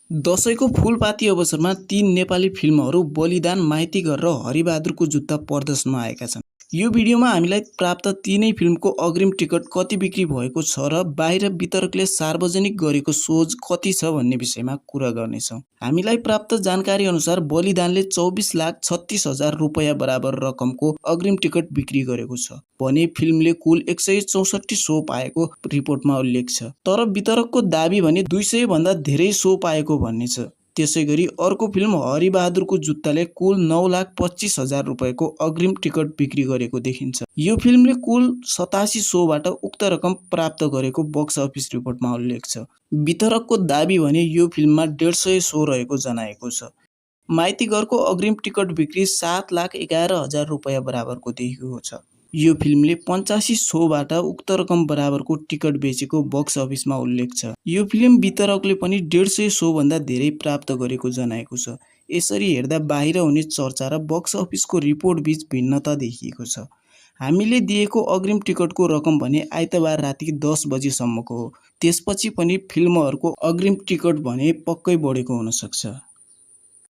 दशैंको फूलपाती अवसरमा 3 नेपाली फिल्महरू बलिदान, माइतीघर र हरिबहादुरको जुत्ता प्रदर्शनमा आएका छन्। यो भिडियोमा हामीलाई प्राप्त तीनै फिल्मको अग्रिम टिकट कति बिक्री भएको छ र बाहिर वितरकले सार्वजनिक गरेको सोच कति छ भन्ने विषयमा कुरा गर्नेछौँ। हामीलाई प्राप्त जानकारी अनुसार बलिदानले 24,36,000 रुपैयाँ बराबर रकमको अग्रिम टिकट बिक्री गरेको छ भने फिल्मले कुल 164 सो पाएको रिपोर्टमा उल्लेख छ। तर वितरकको दाबी भने 200 भन्दा धेरै सो पाएको भन्ने छ। त्यसैगरी अर्को फिल्म हरिबहादुरको जुत्ताले कुल 9,25,000 रुपैयाँको अग्रिम टिकट बिक्री गरेको देखिन्छ। यो फिल्मले कुल 87 सोबाट उक्त रकम प्राप्त गरेको बक्स अफिस रिपोर्टमा उल्लेख छ। वितरकको दाबी भने यो फिल्ममा 150 सो रहेको जनाएको छ। माइतीघरको अग्रिम टिकट बिक्री 7,11,000 रुपैयाँ बराबरको देखिएको छ। यो फिल्मले 85 सोबाट उक्त रकम बराबरको टिकट बेचेको बक्स अफिसमा उल्लेख छ। यो फिल्म वितरकले पनि 150 सो भन्दा धेरै प्राप्त गरेको जनाएको छ। यसरी हेर्दा बाहिर हुने चर्चा र बक्स अफिसको रिपोर्ट बीच भिन्नता देखिएको छ। हामीले दिएको अग्रिम टिकटको रकम भने आइतबार राति 10 बजेसम्मको हो। त्यसपछि पनि फिल्महरूको अग्रिम टिकट भने पक्कै बढेको हुन सक्छ।